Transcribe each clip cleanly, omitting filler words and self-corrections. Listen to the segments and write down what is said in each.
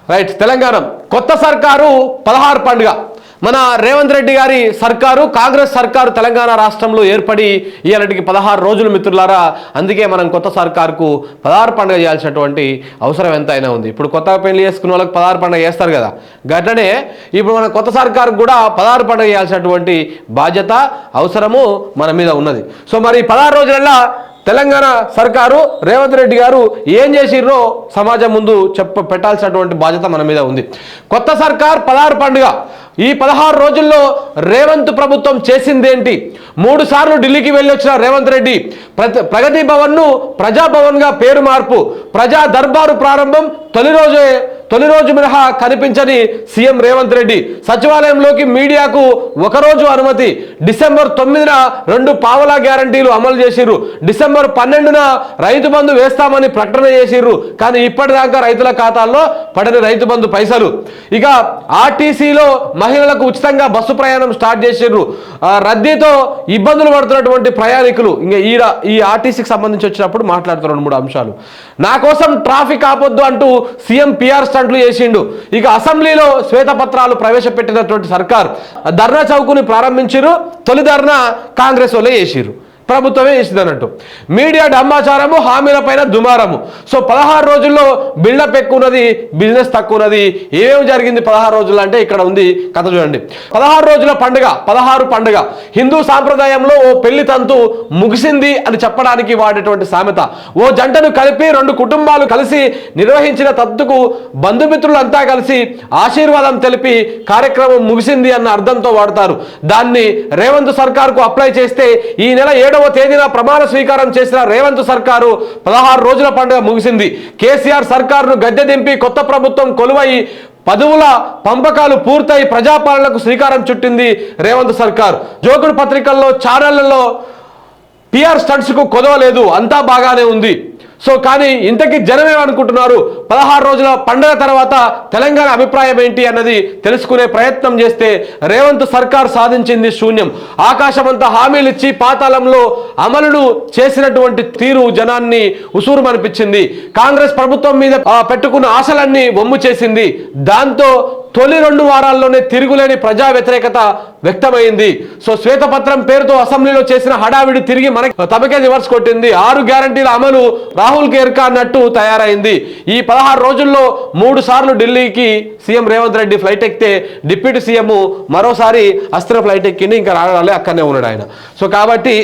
Right. Telangana కొత్త సర్కారు 16 పండుగ. మన రేవంత్ రెడ్డి గారి సర్కారు, కాంగ్రెస్ సర్కారు తెలంగాణ రాష్ట్రంలో ఏర్పడి ఇయాలటికి 16 రోజులు మిత్రులారా. అందుకే మనం కొత్త సర్కారుకు 16 పండుగ చేయాల్సినటువంటి అవసరం ఎంతైనా ఉంది. ఇప్పుడు కొత్తగా పెళ్లి చేసుకున్న వాళ్ళకి 16 పండుగ చేస్తారు కదా, గట్లనే ఇప్పుడు మన కొత్త సర్కారుకు కూడా 16 పండుగ చేయాల్సినటువంటి బాధ్యత, అవసరము మన మీద ఉన్నది. సో మరి 16 రోజులల్లో తెలంగాణ సర్కారు రేవంత్ రెడ్డి గారు ఏం చేసిర్రో సమాజం ముందు పెట్టాల్సినటువంటి బాధ్యత మన మీద ఉంది. కొత్త సర్కార్ 16 పండుగ. ఈ 16 రోజుల్లో రేవంత్ ప్రభుత్వం చేసిందేంటి? 3 సార్లు ఢిల్లీకి వెళ్ళి వచ్చిన రేవంత్ రెడ్డి ప్రగతి భవన్ను ప్రజాభవన్గా పేరు మార్పు, ప్రజా దర్బారు ప్రారంభం, తొలి రోజు మినహా కనిపించని సీఎం రేవంత్ రెడ్డి. సచివాలయంలోకి మీడియాకు ఒకరోజు అనుమతి. డిసెంబర్ 9న 2 పావలా గ్యారంటీలు అమలు చేసిర్రు. డిసెంబర్ 12న రైతు బంధు వేస్తామని ప్రకటన చేసిర్రు. కానీ ఇప్పటిదాకా రైతుల ఖాతాల్లో పడని రైతు బంధు పైసలు. ఇక ఆర్టీసీలో మహిళలకు ఉచితంగా బస్సు ప్రయాణం స్టార్ట్ చేసిర్రు. రద్దీతో ఇబ్బందులు పడుతున్నటువంటి ప్రయాణికులు ఇంకా ఈ ఆర్టీసీకి సంబంధించి వచ్చినప్పుడు మాట్లాడుతున్న 2-3 అంశాలు. నా కోసం ట్రాఫిక్ ఆపొద్దు అంటూ సీఎం పిఆర్ స్టంట్లు చేసిండు. ఇక అసెంబ్లీలో శ్వేతపత్రాలు ప్రవేశపెట్టినటువంటి సర్కార్ ధర్నా చౌకుని ప్రారంభించారు. తొలి ధర్నా కాంగ్రెస్ వాళ్ళే చేసిర్రు, ప్రభుత్వమే చేసింది అన్నట్టు. మీడియా డంబాచారము, హామీలపైన దుమారము. సో 16 రోజుల్లో బిల్డప్ ఎక్కువ ఉన్నది, బిజినెస్ తక్కువ ఉన్నది. ఏమేమి జరిగింది 16 రోజులు అంటే ఇక్కడ ఉంది కథ చూడండి. 16 రోజుల పండుగ, 16 పండుగ. హిందూ సాంప్రదాయంలో ఓ పెళ్లి తంతు ముగిసింది అని చెప్పడానికి వాడేటువంటి సామెత. ఓ జంటను కలిపి 2 కుటుంబాలు కలిసి నిర్వహించిన తంతుకు బంధుమిత్రులంతా కలిసి ఆశీర్వాదం తెలిపి కార్యక్రమం ముగిసింది అన్న అర్థంతో వాడతారు. దాన్ని రేవంత్ సర్కార్కు అప్లై చేస్తే ఈ నెల 7వ తేదీన ప్రమాణ స్వీకారం చేసిన రేవంత్ సర్కారు 16 రోజుల పండుగ ముగిసింది. కేసీఆర్ సర్కారును గద్దె దింపి కొత్త ప్రభుత్వం కొలువై పదవుల పంపకాలు పూర్తయి ప్రజాపాలనకు శ్రీకారం చుట్టింది రేవంత్ సర్కార్. జోకుడు పత్రికల్లో, ఛానళ్లలో పిఆర్ స్టంట్స్కు కొదవలేదు, అంతా బాగానే ఉంది. సో కానీ ఇంతకీ జనం ఏమనుకుంటున్నారు? 16 రోజుల పండుగ తర్వాత తెలంగాణ అభిప్రాయం ఏంటి అన్నది తెలుసుకునే ప్రయత్నం చేస్తే రేవంత్ సర్కార్ సాధించింది శూన్యం. ఆకాశమంతా హామీలు ఇచ్చి పాతాళంలో అమలును చేసినటువంటి తీరు జనాన్ని ఉసూరుమనిపించింది. కాంగ్రెస్ ప్రభుత్వం మీద పెట్టుకున్న ఆశలన్నీ వమ్ము చేసింది. దాంతో తొలి 2 వారాల్లోనే తిరుగులేని ప్రజా వ్యతిరేకత వ్యక్తమైంది. సో శ్వేతపత్రం పేరుతో అసెంబ్లీలో చేసిన హడావిడి తిరిగి తమకే రివర్స్ కొట్టింది. 6 గ్యారంటీల అమలు రాహుల్ కేర్కా అన్నట్టు తయారైంది. ఈ 16 రోజుల్లో 3 సార్లు ఢిల్లీకి సీఎం రేవంత్ రెడ్డి ఫ్లైట్ ఎక్కితే డిప్యూటీ సీఎం మరోసారి అస్త్ర ఫ్లైట్ ఎక్కింది, ఇంకా రాగాలే అక్కడనే ఉన్నాడు ఆయన. సో కాబట్టి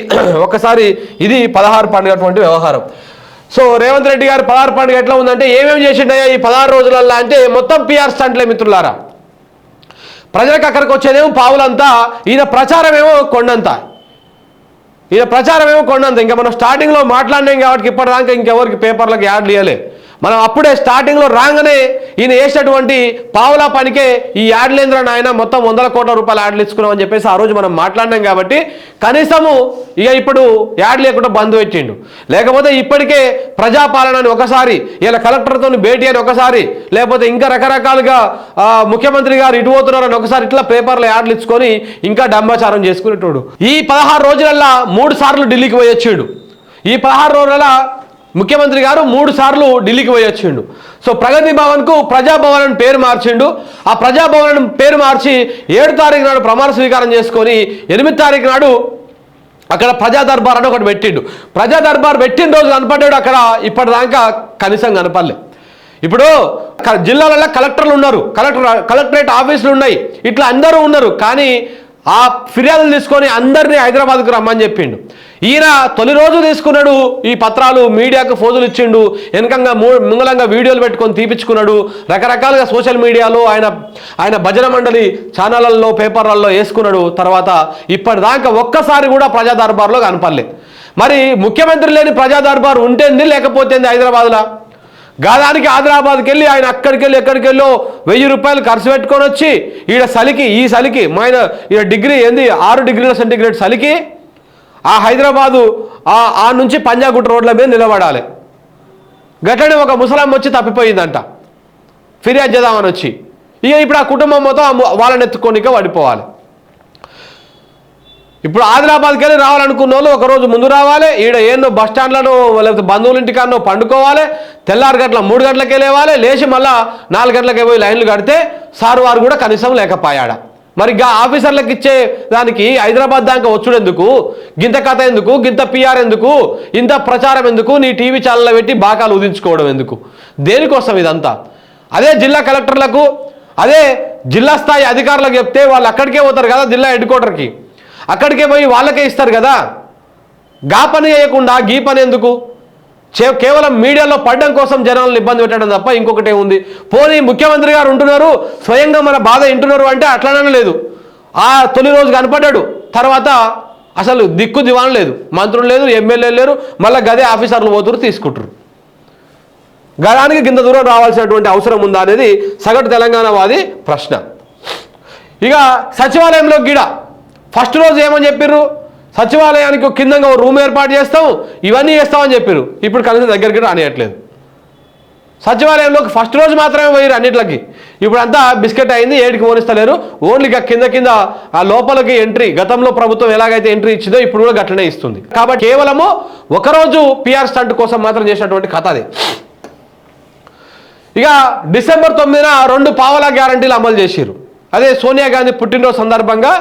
ఒకసారి ఇది 16 పండుగటువంటి వ్యవహారం. సో రేవంత్ రెడ్డి గారు 16 పండుగ ఎట్లా ఉందంటే ఏమేమి చేసిండయా ఈ 16 రోజులల్లో అంటే మొత్తం పిఆర్ స్టంట్లే మిత్రులారా. ప్రజలకు అక్కడికి వచ్చేదేమో పావులంతా, ఈయన ప్రచారమేమో కొండంతా. ఇంకా మనం స్టార్టింగ్లో మాట్లాడినాం కాబట్టి ఇప్పటిదాకా ఇంకెవరికి పేపర్లకు యాడ్లు ఇవ్వలే. మనం అప్పుడే స్టార్టింగ్లో రాగానే ఈయన వేసినటువంటి పావులా పనికే ఈ యాడ్లేంద్ర నాయన మొత్తం 100 కోట్ల రూపాయల యాడ్లు ఇచ్చుకున్నామని చెప్పేసి ఆ రోజు మనం మాట్లాడినాం కాబట్టి కనీసము ఇక ఇప్పుడు యాడ్ లేకుండా బంద్ పెట్టిండు. లేకపోతే ఇప్పటికే ప్రజాపాలనని ఒకసారి, ఇలా కలెక్టర్తో భేటీ అని ఒకసారి, లేకపోతే ఇంకా రకరకాలుగా ముఖ్యమంత్రి గారు ఇటు పోతున్నారని ఒకసారి ఇట్లా పేపర్లో యాడ్లు ఇచ్చుకొని ఇంకా డంబాచారం చేసుకునేటోడు. ఈ 16 రోజులల్లా 3 సార్లు ఢిల్లీకి పోయి వచ్చిండు. ఈ 16 రోజుల ముఖ్యమంత్రి గారు 3 సార్లు ఢిల్లీకి పోయి వచ్చిండు. సో ప్రగతి భవన్కు ప్రజాభవన్ అని పేరు మార్చిండు. ఆ ప్రజాభవన్ పేరు మార్చి 7 తారీఖు నాడు ప్రమాణ స్వీకారం చేసుకొని 8 తారీఖు నాడు అక్కడ ప్రజా దర్బార్ అని ఒకటి పెట్టిండు. ప్రజా దర్బార్ పెట్టిన రోజు కనపడ్డాడు అక్కడ, ఇప్పటిదాకా కనీసం కనపడలే. ఇప్పుడు జిల్లాలలో కలెక్టర్లు ఉన్నారు, కలెక్టరేట్ ఆఫీసులు ఉన్నాయి, ఇట్లా అందరూ ఉన్నారు. కానీ ఆ ఫిర్యాదులు తీసుకొని అందరినీ హైదరాబాద్కు రమ్మని చెప్పిండు. ఈయన తొలి రోజు తీసుకున్నాడు ఈ పత్రాలు, మీడియాకు ఫోజులు ఇచ్చిండు, వెనకంగా ముంగలంగా వీడియోలు పెట్టుకొని తీపించుకున్నాడు. రకరకాలుగా సోషల్ మీడియాలో ఆయన భజన మండలి ఛానళ్లలో, పేపర్లలో వేసుకున్నాడు. తర్వాత ఇప్పటిదాకా ఒక్కసారి కూడా ప్రజా దర్బార్లో కనపడలేదు. మరి ముఖ్యమంత్రి లేని ప్రజా దర్బార్ ఉంటేంది లేకపోతే హైదరాబాద్లో? గాదానికి ఆదిలాబాద్కి వెళ్ళి ఆయన అక్కడికి వెళ్ళి ఎక్కడికి వెళ్ళో 1000 రూపాయలు ఖర్చు పెట్టుకొని వచ్చి ఈ చలికి ఆయన డిగ్రీ ఏంది 6 డిగ్రీల సెంటిగ్రేడ్ చలికి ఆ హైదరాబాదు ఆ నుంచి పంజాగుట్ట రోడ్ల మీద నిలబడాలి. గట్లనే ఒక ముసలమ్మ వచ్చి తప్పిపోయిందంట, ఫిర్యాదు చేద్దామని వచ్చి. ఇప్పుడు ఆ కుటుంబం మొత్తం వాళ్ళని ఎత్తుకోనిక పడిపోవాలి. ఇప్పుడు ఆదిలాబాద్కి వెళ్ళి రావాలనుకున్న వాళ్ళు ఒకరోజు ముందు రావాలి, ఈడ ఏన్నో బస్ స్టాండ్లను లేకపోతే బంధువుల ఇంటికాన్నో పండుకోవాలి, తెల్లారి గంటల 3 గంటలకే లేవాలి, లేచి మళ్ళీ 4 గంటలకే పోయి లైన్లు కడితే సార్ వారు కూడా కనీసం లేకపోయాడా. మరి ఆఫీసర్లకు ఇచ్చే దానికి హైదరాబాద్ దాకా వచ్చుడెందుకు, గింత కథ ఎందుకు, గింత పిఆర్ ఎందుకు, ఇంత ప్రచారం ఎందుకు, నీ టీవీ ఛానల్లో పెట్టి బాకాలు ఉదించుకోవడం ఎందుకు, దేనికోసం ఇదంతా? అదే జిల్లా కలెక్టర్లకు, అదే జిల్లా స్థాయి అధికారులకు చెప్తే వాళ్ళు అక్కడికే పోతారు కదా, జిల్లా హెడ్ క్వార్టర్కి, అక్కడికే పోయి వాళ్ళకే ఇస్తారు కదా. గా పని చేయకుండా గీ పని ఎందుకు? కేవలం మీడియాలో పడడం కోసం జనాలను ఇబ్బంది పెట్టడం తప్ప ఇంకొకటి ఏముంది? పోనీ ముఖ్యమంత్రి గారు ఉంటున్నారు, స్వయంగా మన బాధ వింటున్నారు అంటే అట్లానే లేదు. ఆ తొలి రోజు కనపడ్డాడు, తర్వాత అసలు దిక్కు దివాన్ లేదు, మంత్రులు లేదు, ఎమ్మెల్యేలు లేరు, మళ్ళీ గదే ఆఫీసర్లు పోతురు తీసుకుంటారు. గదానికి కింద దూరం రావాల్సినటువంటి అవసరం ఉందా అనేది సగటు తెలంగాణ వాది ప్రశ్న. ఇక సచివాలయంలో గిడ ఫస్ట్ రోజు ఏమని చెప్పారు, సచివాలయానికి కిందంగా రూమ్ ఏర్పాటు చేస్తాం, ఇవన్నీ చేస్తామని చెప్పారు. ఇప్పుడు కనీసం దగ్గరికి రానియట్లేదు. సచివాలయంలోకి ఫస్ట్ రోజు మాత్రమే పోయారు అన్నిట్లకి, ఇప్పుడు అంతా బిస్కెట్ అయింది, ఏడికి పోనిస్తలేరు. ఓన్లీ కింద ఆ లోపలికి ఎంట్రీ, గతంలో ప్రభుత్వం ఎలాగైతే ఎంట్రీ ఇచ్చిందో ఇప్పుడు కూడా గట్లనే ఇస్తుంది. కాబట్టి కేవలము ఒకరోజు పిఆర్ స్టంట్ కోసం మాత్రం చేసినటువంటి కథ అది. ఇక డిసెంబర్ 9న 2 పావలా గ్యారంటీలు అమలు చేశారు. అదే సోనియా గాంధీ పుట్టినరోజు సందర్భంగా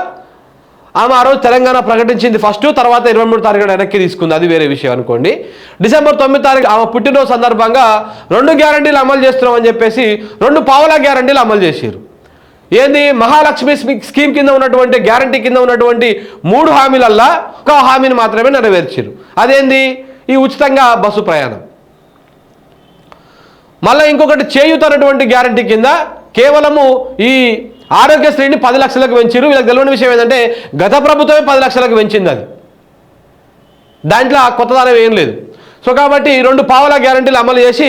ఆమె ఆ రోజు తెలంగాణ ప్రకటించింది ఫస్ట్, తర్వాత 23 తారీఖున వెనక్కి తీసుకుంది, అది వేరే విషయం అనుకోండి. డిసెంబర్ 9 తారీఖు ఆమె పుట్టినరోజు సందర్భంగా 2 గ్యారంటీలు అమలు చేస్తున్నామని చెప్పేసి 2 పావలా గ్యారంటీలు అమలు చేశారు. ఏంది, మహాలక్ష్మి స్కీమ్ కింద ఉన్నటువంటి గ్యారంటీ కింద ఉన్నటువంటి 3 హామీలల్లా ఒక హామీని మాత్రమే నెరవేర్చారు. అదేంది, ఈ ఉచితంగా బస్సు ప్రయాణం. మళ్ళీ ఇంకొకటి చేయూత అన్నటువంటి గ్యారంటీ కింద కేవలము ఈ ఆరోగ్యశ్రీని 10 లక్షలకు పెంచారు. వీళ్ళకి తెలియని విషయం ఏంటంటే గత ప్రభుత్వమే 10 లక్షలకు పెంచింది, అది దాంట్లో కొత్తదనం ఏం లేదు. సో కాబట్టి 2 పావలా గ్యారంటీలు అమలు చేసి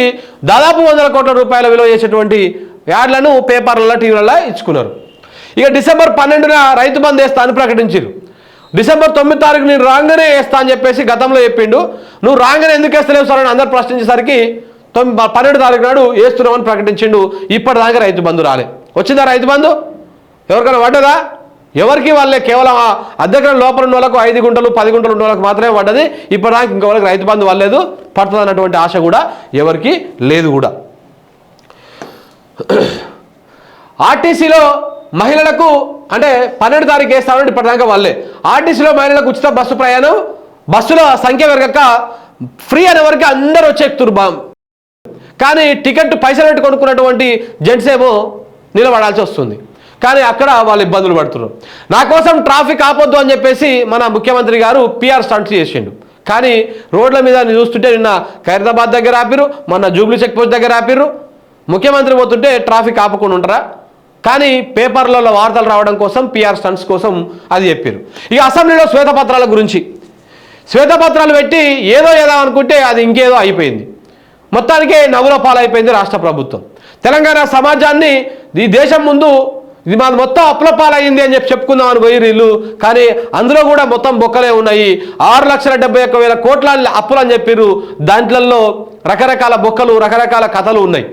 దాదాపు 100 కోట్ల రూపాయల విలువ చేసేటువంటి యాడ్లను పేపర్లలో టీవీలలో ఇచ్చుకున్నారు. ఇక డిసెంబర్ 12న రైతు బంద్ వేస్తా అని ప్రకటించారు. డిసెంబర్ 9 తారీఖు నేను రాగానే వేస్తా అని చెప్పేసి గతంలో చెప్పిండు. నువ్వు రాగానే ఎందుకు వేస్తలేవు సార్ అని అందరు ప్రశ్నించేసరికి 12 తారీఖు నాడు వేస్తున్నామని ప్రకటించిండు. ఇప్పటిదాకా రైతు బంధు రాలే. వచ్చిందా రైతు బంధు? ఎవరికైనా పడ్డదా? ఎవరికి వాళ్ళే, కేవలం అద్దెకరం లోపల ఉన్న వాళ్ళకు 5 గుంటలు 10 గుంటలు ఉన్న వాళ్ళకి మాత్రమే పడ్డది. ఇప్పటిదాకా ఇంకొకరికి రైతు బంధు వాళ్ళలేదు, పడుతుంది అన్నటువంటి ఆశ కూడా ఎవరికి లేదు కూడా. ఆర్టీసీలో మహిళలకు అంటే 12 తారీఖు వేస్తామంటే ఇప్పటిదాకా వాళ్ళే. ఆర్టీసీలో మహిళలకు ఉచిత బస్సు ప్రయాణం, బస్సులో సంఖ్య పెరగక ఫ్రీ అనే వరకు అందరూ వచ్చేక్కుతురు. కానీ టికెట్ పైసలు పెట్టి కొనుక్కున్నటువంటి జెంట్స్ ఏమో నిలబడాల్సి వస్తుంది. కానీ అక్కడ వాళ్ళు ఇబ్బందులు పడుతున్నారు. నా కోసం ట్రాఫిక్ ఆపొద్దు అని చెప్పేసి మన ముఖ్యమంత్రి గారు పిఆర్ స్టంట్స్ చేసిండు. కానీ రోడ్ల మీద చూస్తుంటే నిన్న ఖైరతాబాద్ దగ్గర ఆపిరు, మొన్న జూబ్లీ చెక్ పోస్ట్ దగ్గర ఆపిరు. ముఖ్యమంత్రి పోతుంటే ట్రాఫిక్ ఆపకుండా ఉంటారా? కానీ పేపర్లలో వార్తలు రావడం కోసం పిఆర్ స్టంట్స్ కోసం అది చెప్పారు. ఇక అసెంబ్లీలో శ్వేతపత్రాల గురించి శ్వేతపత్రాలు పెట్టి ఏదో అనుకుంటే అది ఇంకేదో అయిపోయింది. మొత్తానికే నవ్వుల పాలైపోయింది రాష్ట్ర ప్రభుత్వం. తెలంగాణ సమాజాన్ని ఈ దేశం ముందు ఇది మాది మొత్తం అప్పుల పాలయ్యింది అని చెప్పుకుందాం అని పోయి వీళ్ళు, కానీ అందులో కూడా మొత్తం బొక్కలే ఉన్నాయి. 6,71,000 కోట్ల అప్పులు అని చెప్పారు. దాంట్లలో రకరకాల బొక్కలు, రకరకాల కథలు ఉన్నాయి.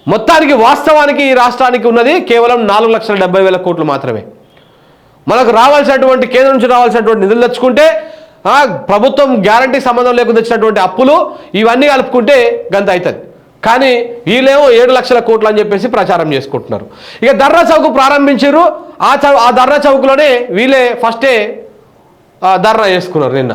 మొత్తానికి వాస్తవానికి ఈ రాష్ట్రానికి ఉన్నది కేవలం 4,70,000 కోట్లు మాత్రమే. మనకు రావాల్సినటువంటి కేంద్రం నుంచి రావాల్సినటువంటి నిధులు తెచ్చుకుంటే ప్రభుత్వం గ్యారంటీ సంబంధం లేకుండా తెచ్చినటువంటి అప్పులు ఇవన్నీ కలుపుకుంటే గంత అవుతుంది. కానీ వీళ్ళేమో 7 లక్షల కోట్లు అని చెప్పేసి ప్రచారం చేసుకుంటున్నారు. ఇక ధర్నా చౌక్ ప్రారంభించారు. ఆ ధర్నా చౌక్లోనే వీళ్ళే ఫస్టే ధర్నా చేసుకున్నారు నిన్న.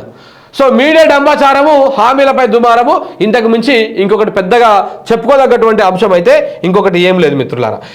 సో మీడియా డంబాచారము, హామీలపై దుమారము, ఇంతకు మించి ఇంకొకటి పెద్దగా చెప్పుకోదగ్గటువంటి అంశం అయితే ఇంకొకటి ఏం లేదు మిత్రులారా.